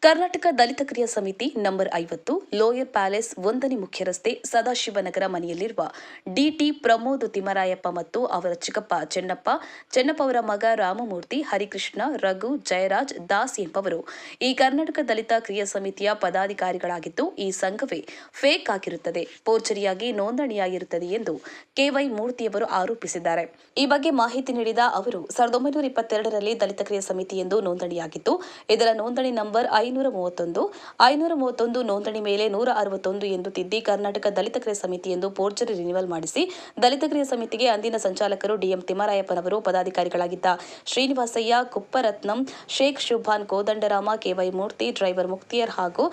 ಕರ್ನಾಟಕ ದಲಿತ ಕ್ರಿಯಾ ಸಮಿತಿ number 50 lower palace 1ನೇ ಮುಖ್ಯ ರಸ್ತೆ ಸದಾಶಿವನಗರ ಮನೆಯಲ್ಲಿರುವ ಡಿಟಿ ಪ್ರಮೋದ್ ತಿಮ್ಮರಾಯಪ್ಪ ಮತ್ತು ಅವರ ಚಿಕ್ಕಪ್ಪ ಚೆನ್ನಪ್ಪ ಅವರ ಮಗ ರಾಮಮೂರ್ತಿ ಹರಿಕೃಷ್ಣ ರಘು ಜಯರಾಜ್ ದಾಸ್ ಎಂಬವರು ಈ ಕರ್ನಾಟಕ ದಲಿತ ಕ್ರಿಯಾ ಸಮಿತಿಯ ಪದಾಧಿಕಾರಿಗಳಾಗಿದ್ದು ಈ ಸಂಘವೇ ಫೇಕ್ ಆಗಿರುತ್ತದೆ, ಫೋರ್ಜರಿಯಾಗಿ ನೋಂದಣಿಯಾಗಿರುತ್ತದೆ ಎಂದು ಕೆವೈ ಮೂರ್ತಿಯವರು ಆರೋಪಿಸಿದ್ದಾರೆ. ಈ ಬಗ್ಗೆ ಮಾಹಿತಿ ನೀಡಿದ ಅವರು 1922ರಲ್ಲಿ ದಲಿತ ಕ್ರಿಯಾ ಸಮಿತಿ ಎಂದು ನೋಂದಣಿಯಾಗಿದ್ದು ಇದರ ನೋಂದಣಿ ನಂಬರ್ 531 ನೋಂದಣಿ ಮೇಲೆ 161 ಎಂದು ತಿದ್ದಿ ಕರ್ನಾಟಕ ದಲಿತ ಕ್ರಿಯಾ ಸಮಿತಿ ಎಂದು ಫೋರ್ಜರಿ ರಿನಿವಲ್ ಮಾಡಿಸಿ ದಲಿತ ಕ್ರಿಯಾ ಸಮಿತಿಗೆ ಅಂದಿನ ಸಂಚಾಲಕರು ಡಿಎಂ ತಿಮ್ಮರಾಯಪ್ಪನವರು, ಪದಾಧಿಕಾರಿಗಳಾಗಿದ್ದ ಶ್ರೀನಿವಾಸಯ್ಯ, ಕುಪ್ಪರತ್ನಂ, ಶೇಖ್ ಶುಭಾನ್, ಕೋದಂಡರಾಮ, ಕೆವೈ ಮೂರ್ತಿ, ಡ್ರೈವರ್ ಮುಕ್ತಿಯರ್ ಹಾಗೂ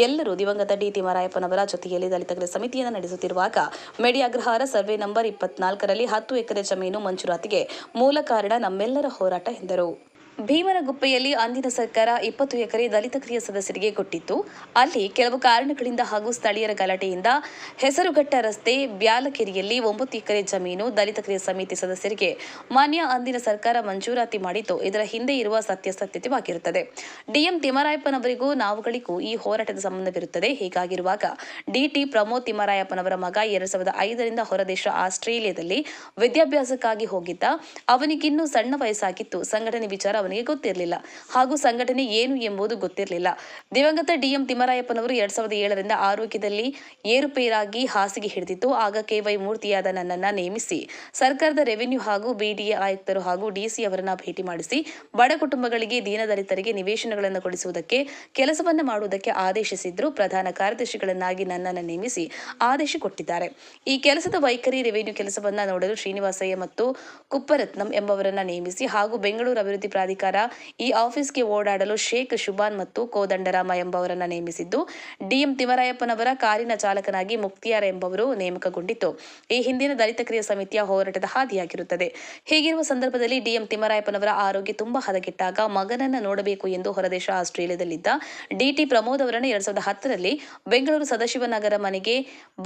ಎಲ್ಲರೂ ದಿವಂಗತ ಡಿ ತಿಮ್ಮರಾಯಪ್ಪನವರ ಜೊತೆಯಲ್ಲಿ ದಲಿತ ಕ್ರಿಯಾ ಸಮಿತಿಯನ್ನು ನಡೆಸುತ್ತಿರುವಾಗ ಮೇಡಿ ಅಗ್ರಹಾರ ಸರ್ವೆ ನಂಬರ್ 24ರಲ್ಲಿ 10 ಎಕರೆ ಜಮೀನು ಮಂಜೂರಾತಿಗೆ ಮೂಲ ಕಾರಣ ನಮ್ಮೆಲ್ಲರ ಹೋರಾಟ ಎಂದರು. ಭೀಮನಗುಪ್ಪೆಯಲ್ಲಿ ಅಂದಿನ ಸರ್ಕಾರ 20 ಎಕರೆ ದಲಿತ ಕ್ರಿಯಾ ಸದಸ್ಯರಿಗೆ ಕೊಟ್ಟಿತ್ತು. ಅಲ್ಲಿ ಕೆಲವು ಕಾರಣಗಳಿಂದ ಹಾಗೂ ಸ್ಥಳೀಯರ ಗಲಾಟೆಯಿಂದ ಹೆಸರುಘಟ್ಟ ರಸ್ತೆ ಬ್ಯಾಲಕೆರೆಯಲ್ಲಿ 9 ಎಕರೆ ಜಮೀನು ದಲಿತ ಕ್ರಿಯಾ ಸಮಿತಿ ಸದಸ್ಯರಿಗೆ ಮಾನ್ಯ ಅಂದಿನ ಸರ್ಕಾರ ಮಂಜೂರಾತಿ ಮಾಡಿದ್ದು ಇದರ ಹಿಂದೆ ಇರುವ ಸತ್ಯವಾಗಿರುತ್ತದೆ. ಡಿಎಂ ತಿಮ್ಮರಾಯಪ್ಪನವರಿಗೂ ನಾವುಗಳಿಗೂ ಈ ಹೋರಾಟದ ಸಂಬಂಧವಿರುತ್ತದೆ. ಹೀಗಾಗಿರುವಾಗ ಡಿಟಿ ಪ್ರಮೋದ್ ತಿಮ್ಮರಾಯಪ್ಪನವರ ಮಗ 2005ರಿಂದ ಹೊರದೇಶ ಆಸ್ಟ್ರೇಲಿಯಾದಲ್ಲಿ ವಿದ್ಯಾಭ್ಯಾಸಕ್ಕಾಗಿ ಹೋಗಿದ್ದ. ಅವನಿಗಿನ್ನೂ ಸಣ್ಣ ವಯಸ್ಸಾಗಿತ್ತು. ಸಂಘಟನೆ ವಿಚಾರ ಅವನಿಗೆ ಗೊತ್ತಿರಲಿಲ್ಲ ಹಾಗೂ ಸಂಘಟನೆ ಏನು ಎಂಬುದು ಗೊತ್ತಿರಲಿಲ್ಲ. ದಿವಂಗತ ಡಿಎಂ ತಿಮ್ಮರಾಯಪ್ಪನವರು 2007ರಿಂದ ಆರೋಗ್ಯದಲ್ಲಿ ಏರುಪೇರಾಗಿ ಹಾಸಿಗೆ ಹಿಡಿದಿತ್ತು. ಆಗ ಕೆವೈ ಮೂರ್ತಿಯಾದ ನನ್ನನ್ನ ನೇಮಿಸಿ ಸರ್ಕಾರದ ರೆವಿನ್ಯೂ ಹಾಗೂ ಬಿಡಿಎ ಆಯುಕ್ತರು ಹಾಗೂ ಡಿಸಿ ಅವರನ್ನ ಭೇಟಿ ಮಾಡಿಸಿ ಬಡ ಕುಟುಂಬಗಳಿಗೆ ದೀನದಲಿತರಿಗೆ ನಿವೇಶನಗಳನ್ನು ಕೊಡಿಸುವುದಕ್ಕೆ ಕೆಲಸವನ್ನ ಮಾಡುವುದಕ್ಕೆ ಆದೇಶಿಸಿದ್ರು. ಪ್ರಧಾನ ಕಾರ್ಯದರ್ಶಿಗಳನ್ನಾಗಿ ನನ್ನನ್ನು ನೇಮಿಸಿ ಆದೇಶ ಕೊಟ್ಟಿದ್ದಾರೆ. ಈ ಕೆಲಸದ ವೈಖರಿ ರೆವಿನ್ಯೂ ಕೆಲಸವನ್ನ ನೋಡಲು ಶ್ರೀನಿವಾಸಯ್ಯ ಮತ್ತು ಕುಪ್ಪರತ್ನಂ ಎಂಬವರನ್ನ ನೇಮಿಸಿ ಹಾಗೂ ಬೆಂಗಳೂರು ಅಭಿವೃದ್ಧಿ ಪ್ರಾಧಿಕಾರ ಈ ಆಫೀಸ್ಗೆ ಓಡಾಡಲು ಶೇಖ್ ಶುಭಾನ್ ಮತ್ತು ಕೋದಂಡರಾಮ ಎಂಬವರನ್ನ ನೇಮಿಸಿದ್ದು. ಡಿಎಂ ತಿಮ್ಮರಾಯಪ್ಪನವರ ಕಾರಿನ ಚಾಲಕನಾಗಿ ಮುಕ್ತಿಯಾರ್ ಎಂಬವರು ನೇಮಕಗೊಂಡಿತ್ತು. ಈ ಹಿಂದಿನ ದಲಿತ ಕ್ರಿಯಾ ಸಮಿತಿಯ ಹೋರಾಟದ ಹಾದಿಯಾಗಿರುತ್ತದೆ. ಹೀಗಿರುವ ಸಂದರ್ಭದಲ್ಲಿ ಡಿಎಂ ತಿಮ್ಮರಾಯಪ್ಪನವರ ಆರೋಗ್ಯ ತುಂಬಾ ಹದಗೆಟ್ಟಾಗ ಮಗನನ್ನ ನೋಡಬೇಕು ಎಂದು ಹೊರದೇಶ ಆಸ್ಟ್ರೇಲಿಯಾದಲ್ಲಿದ್ದ ಡಿಟಿ ಪ್ರಮೋದ್ ಅವರನ್ನು 2010ರಲ್ಲಿ ಬೆಂಗಳೂರು ಸದಾಶಿವನಗರ ಮನೆಗೆ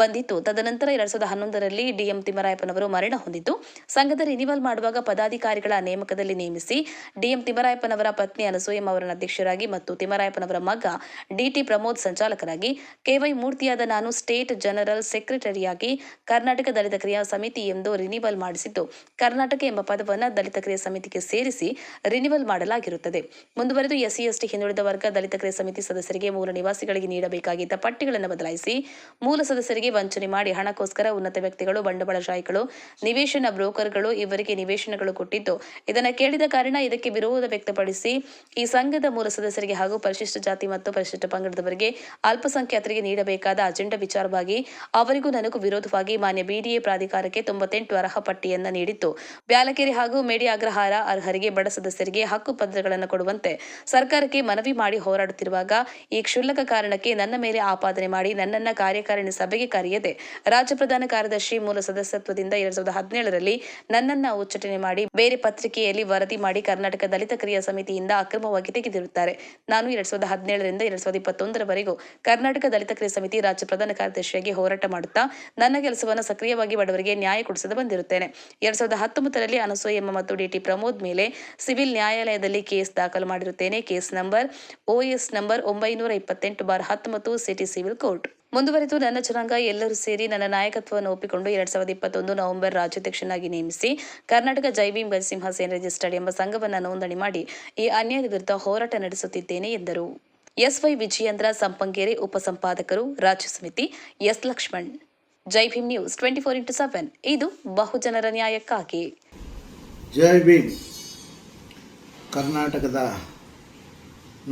ಬಂದಿತ್ತು. ತದನಂತರ 2011ರಲ್ಲಿ ಡಿಎಂ ತಿಮ್ಮರಾಯಪ್ಪನವರು ಮರಣ ಹೊಂದಿದ್ದು ಸಂಘದ ರಿನಿವಲ್ ಮಾಡುವಾಗ ಪದಾಧಿಕಾರಿಗಳ ನೇಮಕದಲ್ಲಿ ನೇಮಿಸಿ ಡಿಎಂ ತಿಮ್ಮರಾಯಪ್ಪನವರ ಪತ್ನಿ ಅನಸೂಯಮ್ಮ ಅವರನ್ನು ಅಧ್ಯಕ್ಷರಾಗಿ ಮತ್ತು ತಿಮ್ಮರಾಯಪ್ಪನವರ ಮಗ ಡಿಟಿ ಪ್ರಮೋದ್ ಸಂಚಾಲಕರಾಗಿ, ಕೆವೈ ಮೂರ್ತಿಯಾದ ನಾನು ಸ್ಟೇಟ್ ಜನರಲ್ ಸೆಕ್ರೆಟರಿಯಾಗಿ ಕರ್ನಾಟಕ ದಲಿತ ಕ್ರಿಯಾ ಸಮಿತಿ ಎಂದು ರಿನಿವಲ್ ಮಾಡಿಸಿದ್ದು ಕರ್ನಾಟಕ ಎಂಬ ಪದವನ್ನು ದಲಿತ ಕ್ರಿಯಾ ಸಮಿತಿಗೆ ಸೇರಿಸಿ ರಿನಿವಲ್ ಮಾಡಲಾಗಿರುತ್ತದೆ. ಮುಂದುವರೆದು ಎಸ್ಸಿ ಹಿಂದುಳಿದ ವರ್ಗ ದಲಿತ ಕ್ರಿಯಾ ಸಮಿತಿ ಸದಸ್ಯರಿಗೆ ಮೂಲ ನಿವಾಸಿಗಳಿಗೆ ನೀಡಬೇಕಾಗಿದ್ದ ಪಟ್ಟಿಗಳನ್ನು ಬದಲಾಯಿಸಿ ಮೂಲ ಸದಸ್ಯರಿಗೆ ವಂಚನೆ ಮಾಡಿ ಹಣಕ್ಕೋಸ್ಕರ ಉನ್ನತ ವ್ಯಕ್ತಿಗಳು, ಬಂಡವಾಳಶಾಹಿಗಳು, ನಿವೇಶನ ಬ್ರೋಕರ್ಗಳು ಇವರಿಗೆ ನಿವೇಶನಗಳು ಕೊಟ್ಟಿದ್ದು ಇದನ್ನು ಕೇಳಿದ ಕಾರಣ ಇದಕ್ಕೆ ವಿರೋಧ ವ್ಯಕ್ತಪಡಿಸಿ ಈ ಸಂಘದ ಮೂಲ ಸದಸ್ಯರಿಗೆ ಹಾಗೂ ಪರಿಶಿಷ್ಟ ಜಾತಿ ಮತ್ತು ಪರಿಶಿಷ್ಟ ಪಂಗಡದವರಿಗೆ ಅಲ್ಪಸಂಖ್ಯಾತರಿಗೆ ನೀಡಬೇಕಾದ ಅಜೆಂಡಾ ವಿಚಾರವಾಗಿ ಅವರಿಗೂ ನನಗೂ ವಿರೋಧವಾಗಿ ಮಾನ್ಯ ಬಿಡಿಎ ಪ್ರಾಧಿಕಾರಕ್ಕೆ 98 ಅರ್ಹ ಪಟ್ಟಿಯನ್ನು ನೀಡಿತ್ತು. ಬ್ಯಾಲಕೆರೆ ಹಾಗೂ ಮೇಡಿ ಅಗ್ರಹಾರ ಅರ್ಹರಿಗೆ ಬಡ ಸದಸ್ಯರಿಗೆ ಹಕ್ಕು ಪತ್ರಗಳನ್ನು ಕೊಡುವಂತೆ ಸರ್ಕಾರಕ್ಕೆ ಮನವಿ ಮಾಡಿ ಹೋರಾಡುತ್ತಿರುವಾಗ ಈ ಕ್ಷುಲ್ಲಕ ಕಾರಣಕ್ಕೆ ನನ್ನ ಮೇಲೆ ಆಪಾದನೆ ಮಾಡಿ ನನ್ನನ್ನ ಕಾರ್ಯಕಾರಿಣಿ ಸಭೆಗೆ ಕರೆಯದೆ ರಾಜ್ಯ ಪ್ರಧಾನ ಕಾರ್ಯದರ್ಶಿ ಮೂಲ ಸದಸ್ಯತ್ವದಿಂದ 2017ರಲ್ಲಿ ನನ್ನನ್ನ ಉಚ್ಚಟನೆ ಮಾಡಿ ಬೇರೆ ಪತ್ರಿಕೆಯಲ್ಲಿ ವರದಿ ಮಾಡಿ ಕರ್ನಾಟಕ ದಲಿತ ಕ್ರಿಯಾ ಸಮಿತಿಯಿಂದ ಅಕ್ರಮವಾಗಿ ತೆಗೆದಿರುತ್ತಾರೆ. ನಾನು 2017ರಿಂದ 2021ರವರೆಗೂ ಕರ್ನಾಟಕ ದಲಿತ ಕ್ರಿಯಾ ಸಮಿತಿ ರಾಜ್ಯ ಪ್ರಧಾನ ಕಾರ್ಯದರ್ಶಿಯಾಗಿ ಹೋರಾಟ ಮಾಡುತ್ತಾ ನನ್ನ ಕೆಲಸವನ್ನು ಸಕ್ರಿಯವಾಗಿ ಬಡವರಿಗೆ ನ್ಯಾಯ ಕೊಡಿಸದೆ ಬಂದಿರುತ್ತೇನೆ. 2019ರಲ್ಲಿ ಅನಸೂಯಮ್ಮ ಮತ್ತು ಡಿಟಿ ಪ್ರಮೋದ್ ಮೇಲೆ ಸಿವಿಲ್ ನ್ಯಾಯಾಲಯದಲ್ಲಿ ಕೇಸ್ ದಾಖಲು ಮಾಡಿರುತ್ತೇನೆ. Case number OS number 928/19 city civil court. ಮುಂದುವರೆದು ನನ್ನ ಜನಾಂಗ ಎಲ್ಲರೂ ಸೇರಿ ನನ್ನ ನಾಯಕತ್ವವನ್ನು ಒಪ್ಪಿಕೊಂಡು 2021 ನವೆಂಬರ್ ರಾಜ್ಯಾಧ್ಯಕ್ಷನಾಗಿ ನೇಮಿಸಿ ಕರ್ನಾಟಕ ಜೈ ಭೀಮ್ ಗಜಸಿಂಹ ಸೇನೆ ರಿಜಿಸ್ಟರ್ಡ್ ಎಂಬ ಸಂಘವನ್ನು ನೋಂದಣಿ ಮಾಡಿ ಈ ಅನ್ಯಾಯದ ವಿರುದ್ಧ ಹೋರಾಟ ನಡೆಸುತ್ತಿದ್ದೇನೆ ಎಂದರು. ಎಸ್ವೈ ವಿಜಯೇಂದ್ರ ಸಂಪಂಗೇರಿ, ಉಪಸಂಪಾದಕರು, ರಾಜ್ಯ ಸಮಿತಿ ಎಸ್ ಲಕ್ಷ್ಮಣ್. ಜೈ ಭೀಮ್ ನ್ಯೂಸ್ 24x7 ಇದು ಬಹುಜನರ ನ್ಯಾಯಕ್ಕಾಗಿ. ಜೈ ಭೀಮ್. ಕರ್ನಾಟಕದ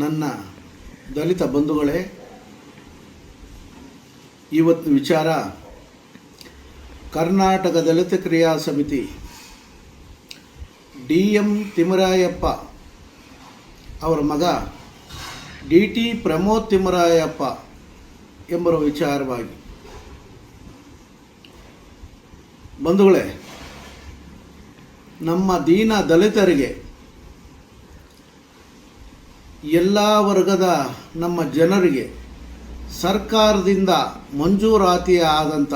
ನನ್ನ ದಲಿತ ಬಂಧುಗಳೇ, ಇವತ್ತು ವಿಚಾರ ಕರ್ನಾಟಕ ದಲಿತ ಕ್ರಿಯಾ ಸಮಿತಿ ಡಿಎಂ ತಿಮ್ಮರಾಯಪ್ಪ ಅವರ ಮಗ ಡಿಟಿ ಪ್ರಮೋದ್ ತಿಮ್ಮರಾಯಪ್ಪ ಎಂಬ ವಿಚಾರವಾಗಿ. ಬಂಧುಗಳೇ, ನಮ್ಮ ದೀನ ದಲಿತರಿಗೆ, ಎಲ್ಲ ವರ್ಗದ ನಮ್ಮ ಜನರಿಗೆ ಸರ್ಕಾರದಿಂದ ಮಂಜೂರಾತಿ ಆದಂಥ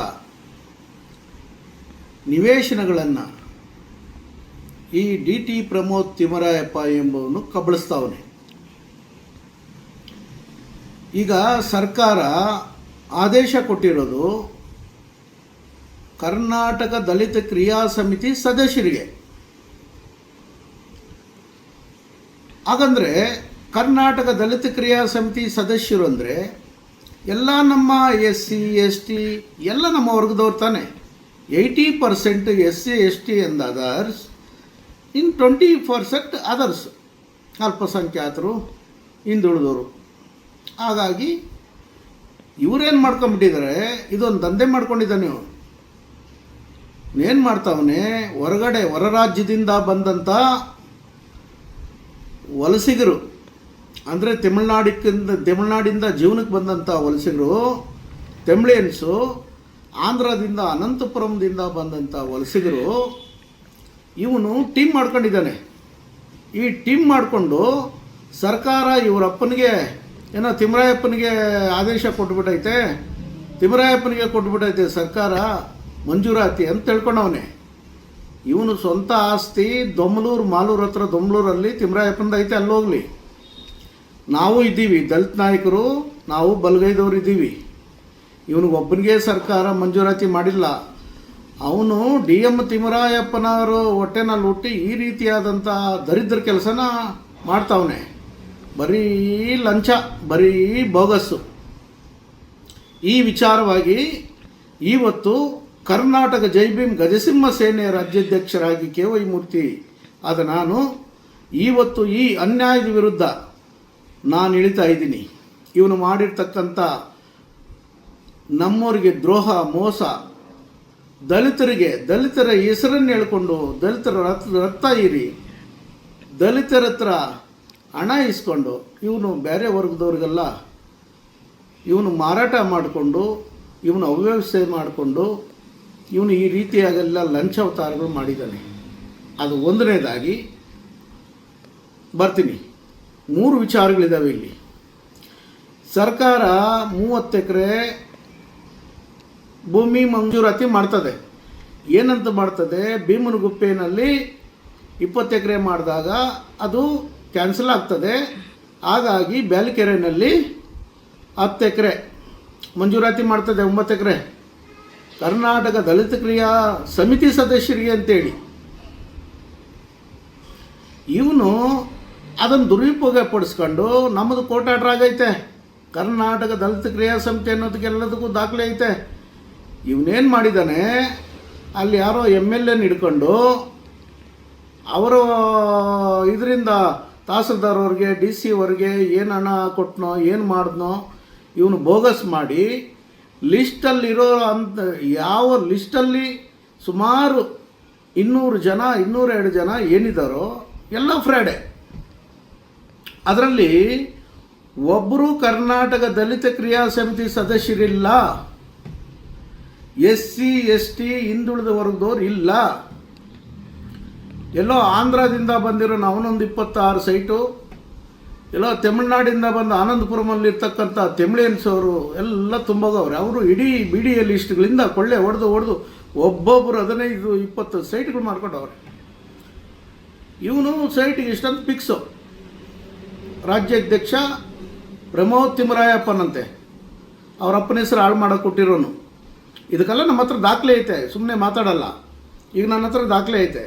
ನಿವೇಶನಗಳನ್ನು ಈ ಡಿಟಿ ಪ್ರಮೋದ್ ತಿಮ್ಮರಾಯಪ್ಪ ಎಂಬುವನು ಕಬಳಿಸ್ತಾವನೆ. ಈಗ ಸರ್ಕಾರ ಆದೇಶ ಕೊಟ್ಟಿರೋದು ಕರ್ನಾಟಕ ದಲಿತ ಕ್ರಿಯಾ ಸಮಿತಿ ಸದಸ್ಯರಿಗೆ. ಹಾಗಂದರೆ ಕರ್ನಾಟಕ ದಲಿತ ಕ್ರಿಯಾ ಸಮಿತಿ ಸದಸ್ಯರು ಅಂದರೆ ಎಲ್ಲ ನಮ್ಮ SC ST ಎಲ್ಲ ನಮ್ಮ ವರ್ಗದವ್ರು ತಾನೆ. 80% SC ST and others, in 20% others, ಅಲ್ಪಸಂಖ್ಯಾತರು, ಹಿಂದುಳಿದವರು. ಹಾಗಾಗಿ ಇವರೇನು ಮಾಡ್ಕೊಂಬಿಟ್ಟಿದ್ದಾರೆ, ಇದೊಂದು ದಂಧೆ ಮಾಡ್ಕೊಂಡಿದ್ದಾನೆ. ಏನು ಮಾಡ್ತಾವನೆ, ಹೊರಗಡೆ ಹೊರ ರಾಜ್ಯದಿಂದ ಬಂದಂಥ ವಲಸಿಗರು, ಅಂದರೆ ತಮಿಳ್ನಾಡಿಂದ ಜೀವನಕ್ಕೆ ಬಂದಂಥ ವಲಸಿಗರು, ತಮಿಳಿಯನ್ಸು, ಆಂಧ್ರದಿಂದ ಅನಂತಪುರಂದಿಂದ ಬಂದಂಥ ವಲಸಿಗರು, ಇವನು ಟೀಮ್ ಮಾಡ್ಕೊಂಡಿದ್ದಾನೆ. ಈ ಟೀಮ್ ಮಾಡಿಕೊಂಡು ಸರ್ಕಾರ ಇವರಪ್ಪನಿಗೆ ಏನೋ ತಿಮ್ಮರಾಯಪ್ಪನಿಗೆ ಆದೇಶ ಕೊಟ್ಬಿಟ್ಟೈತೆ ಸರ್ಕಾರ ಮಂಜೂರಾತಿ ಅಂತ ತಿಳ್ಕೊಂಡವನೆ. ಇವನು ಸ್ವಂತ ಆಸ್ತಿ ಮಾಲೂರು ಹತ್ರ ದೊಮ್ಲೂರಲ್ಲಿ ತಿಮ್ಮರಾಯಪ್ಪಂದು ಐತೆ, ಅಲ್ಲಿ ಹೋಗಲಿ. ನಾವು ಇದ್ದೀವಿ, ದಲಿತ ನಾಯಕರು, ನಾವು ಬಲಗೈದವರು ಇದ್ದೀವಿ. ಇವನಿಗೊಬ್ಬನಿಗೆ ಸರ್ಕಾರ ಮಂಜೂರಾತಿ ಮಾಡಿಲ್ಲ. ಅವನು DM ತಿಮ್ಮರಾಯಪ್ಪನವರು ಹೊಟ್ಟೆನಲ್ಲಿ ಹುಟ್ಟಿ ಈ ರೀತಿಯಾದಂಥ ದರಿದ್ರ ಕೆಲಸನ ಮಾಡ್ತಾವನೆ. ಬರೀ ಲಂಚ, ಬರೀ ಬೋಗಸ್ಸು. ಈ ವಿಚಾರವಾಗಿ ಇವತ್ತು ಕರ್ನಾಟಕ ಜೈ ಭೀಮ್ ಗಜಸಿಂಹ ಸೇನೆಯ ರಾಜ್ಯಾಧ್ಯಕ್ಷರಾಗಿ KY ಮೂರ್ತಿ ಆದ ನಾನು ಇವತ್ತು ಈ ಅನ್ಯಾಯದ ವಿರುದ್ಧ ನಾನು ಇಳಿತಾ ಇದ್ದೀನಿ. ಇವನು ಮಾಡಿರ್ತಕ್ಕಂಥ ನಮ್ಮವರಿಗೆ ದ್ರೋಹ, ಮೋಸ, ದಲಿತರ ಹೆಸರನ್ನು ಹೇಳ್ಕೊಂಡು ದಲಿತರ ರಕ್ತ ಹೀರಿ ದಲಿತರ ಹತ್ರ ಹಣ ಇಸ್ಕೊಂಡು ಇವನು ಬೇರೆ ವರ್ಗದವ್ರಿಗೆಲ್ಲ ಇವನು ಮಾರಾಟ ಮಾಡಿಕೊಂಡು, ಇವನು ಅವ್ಯವಸ್ಥೆ ಮಾಡಿಕೊಂಡು, ಇವನು ಈ ರೀತಿಯಾಗೆಲ್ಲ ಲಂಚಾವತಾರಗಳು ಮಾಡಿದ್ದಾನೆ. ಅದು ಒಂದನೇದಾಗಿ ಬರ್ತೀನಿ. 3 ವಿಚಾರಗಳಿದ್ದಾವೆ ಇಲ್ಲಿ. ಸರ್ಕಾರ 30 ಎಕರೆ ಭೂಮಿ ಮಂಜೂರಾತಿ ಮಾಡ್ತದೆ. ಏನಂತ ಮಾಡ್ತದೆ, ಭೀಮನಗುಪ್ಪೆಯಲ್ಲಿ 20 ಎಕರೆ ಮಾಡಿದಾಗ ಅದು ಕ್ಯಾನ್ಸಲ್ ಆಗ್ತದೆ. ಹಾಗಾಗಿ ಬ್ಯಾಲಕೆರೆಯಲ್ಲಿ 10 ಎಕರೆ ಮಂಜೂರಾತಿ ಮಾಡ್ತದೆ, 9 ಎಕರೆ ಕರ್ನಾಟಕ ದಲಿತ ಕ್ರಿಯಾ ಸಮಿತಿ ಸದಸ್ಯರಿಗೆ ಅಂತೇಳಿ. ಇವನು ಅದನ್ನು ದುರುಪಯೋಗ ಪಡಿಸ್ಕೊಂಡು ನಮ್ಮದು ಕೋರ್ಟ್ ಆರ್ಡರ್ ಆಗೈತೆ, ಕರ್ನಾಟಕ ದಲಿತ ಕ್ರಿಯಾ ಸಮಿತಿ ಅನ್ನೋದಕ್ಕೆಲ್ಲದಕ್ಕೂ ದಾಖಲೆ ಐತೆ. ಇವನೇನು ಮಾಡಿದ್ದಾನೆ, ಅಲ್ಲಿ ಯಾರೋ MLA ಹಿಡ್ಕೊಂಡು ಅವರ ಇದರಿಂದ ತಹಸೀಲ್ದಾರ್ ಅವ್ರಿಗೆ, DC ಅವ್ರಿಗೆ ಏನು ಹಣ ಕೊಟ್ಟನೋ ಏನು ಮಾಡಿದ್ನೋ ಇವನು ಬೋಗಸ್ ಮಾಡಿ ಲಿಸ್ಟಲ್ಲಿರೋ ಅಂತ ಯಾವ ಲಿಸ್ಟಲ್ಲಿ ಸುಮಾರು 200 ಜನ 202 ಜನ ಏನಿದ್ದಾರೋ ಎಲ್ಲ ಫ್ರಾಡೆ. ಅದರಲ್ಲಿ ಒಬ್ಬರು ಕರ್ನಾಟಕ ದಲಿತ ಕ್ರಿಯಾ ಸಮಿತಿ ಸದಸ್ಯರಿಲ್ಲ, SC ST ಹಿಂದುಳಿದ ವರ್ಗದವ್ರು ಇಲ್ಲ. ಎಲ್ಲೋ ಆಂಧ್ರದಿಂದ ಬಂದಿರೋ ಅವನೊಂದು 26 ಸೈಟು, ಎಲ್ಲೋ ತಮಿಳ್ನಾಡಿಂದ ಬಂದ ಆನಂದಪುರಮಲ್ಲಿರ್ತಕ್ಕಂಥ ತಮಿಳಿಯನ್ಸ್ ಅವರು ಎಲ್ಲ ತುಂಬೋಗವ್ರೆ. ಅವರು ಇಡೀ BDA ಲಿಸ್ಟ್ಗಳಿಂದ ಕೊಳ್ಳೆ ಹೊಡೆದು ಒಬ್ಬೊಬ್ಬರು 15-20 ಸೈಟ್ಗಳು ಮಾಡ್ಕೊಂಡವ್ರೆ. ಇವನು ಸೈಟಿಗೆ ಇಷ್ಟಂತ ಫಿಕ್ಸು. ರಾಜ್ಯಾಧ್ಯಕ್ಷ ಪ್ರಮೋದ್ ತಿಮ್ಮರಾಯಪ್ಪನಂತೆ, ಅವ್ರ ಅಪ್ಪನ ಹೆಸರು ಹಾಳು ಮಾಡೋಕೆ ಕೊಟ್ಟಿರೋನು. ಇದಕ್ಕೆಲ್ಲ ನಮ್ಮ ಹತ್ರ ದಾಖಲೆ ಐತೆ, ಸುಮ್ಮನೆ ಮಾತಾಡಲ್ಲ. ಈಗ ನನ್ನ ಹತ್ರ ದಾಖಲೆ ಐತೆ.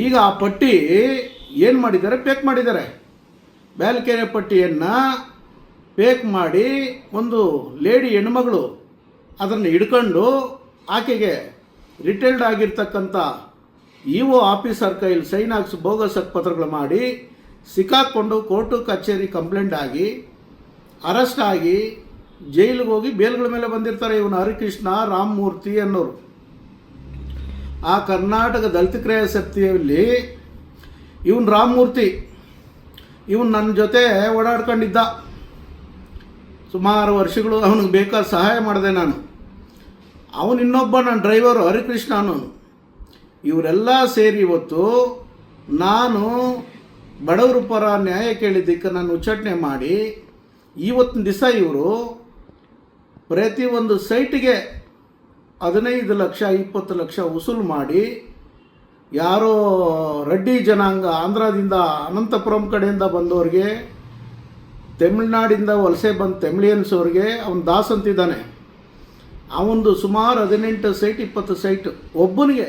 ಈಗ ಆ ಪಟ್ಟಿ ಏನು ಮಾಡಿದ್ದಾರೆ, ಪೇಕ್ ಮಾಡಿದ್ದಾರೆ. ಬ್ಯಾಲ್ಕೆರೆ ಪಟ್ಟಿಯನ್ನು ಪೇಕ್ ಮಾಡಿ ಒಂದು ಲೇಡಿ ಹೆಣ್ಮಗಳು ಅದನ್ನು ಹಿಡ್ಕೊಂಡು ಆಕೆಗೆ ರಿಟೈರ್ಡ್ ಆಗಿರ್ತಕ್ಕಂಥ EO ಆಫೀಸರ್ ಕೈಲಿ ಸೈನ್ ಹಾಕ್ಸಿ ಬೋಗಸ್ ಪತ್ರಗಳು ಮಾಡಿ ಸಿಕ್ಕಾಕ್ಕೊಂಡು ಕೋರ್ಟು ಕಚೇರಿ ಕಂಪ್ಲೇಂಟ್ ಆಗಿ ಅರೆಸ್ಟ್ ಆಗಿ ಜೈಲಿಗೆ ಹೋಗಿ ಬೇಲ್ಗಳ ಮೇಲೆ ಬಂದಿರ್ತಾರೆ. ಇವನು ಹರಿಕೃಷ್ಣ ರಾಮಮೂರ್ತಿ ಅನ್ನೋರು. ಆ ಕರ್ನಾಟಕ ದಲಿತ ಕ್ರಿಯಾ ಸಮಿತಿಯಲ್ಲಿ ಇವನು ರಾಮಮೂರ್ತಿ, ಇವನು ನನ್ನ ಜೊತೆ ಓಡಾಡ್ಕೊಂಡಿದ್ದ ಸುಮಾರು ವರ್ಷಗಳು. ಅವನಿಗೆ ಬೇಕಾದ ಸಹಾಯ ಮಾಡಿದೆ ನಾನು. ಅವನು ಇನ್ನೊಬ್ಬ ನನ್ನ ಡ್ರೈವರು ಹರಿಕೃಷ್ಣ ಅನ್ನೋನು. ಇವರೆಲ್ಲ ಸೇರಿ ಇವತ್ತು ನಾನು ಬಡವರ ಪರ ನ್ಯಾಯ ಕೇಳಿದ್ದಕ್ಕೆ ನಾನು ಉಚ್ಚಾಟನೆ ಮಾಡಿ ಇವತ್ತಿನ ದಿವಸ ಇವರು ಪ್ರತಿ ಒಂದು ಸೈಟಿಗೆ 15 ಲಕ್ಷ 20 ಲಕ್ಷ ವಸೂಲು ಮಾಡಿ, ಯಾರೋ ರೆಡ್ಡಿ ಜನಾಂಗ ಆಂಧ್ರದಿಂದ ಅನಂತಪುರಂ ಕಡೆಯಿಂದ ಬಂದವ್ರಿಗೆ, ತಮಿಳ್ನಾಡಿಂದ ವಲಸೆ ಬಂದ ತಮಿಳಿಯನ್ಸ್ ಅವ್ರಿಗೆ ಅವನು ದಾಸ್ ಅಂತಿದ್ದಾನೆ. ಅವನದು ಸುಮಾರು 18 ಸೈಟ್ 20 ಸೈಟ್ ಒಬ್ಬನಿಗೆ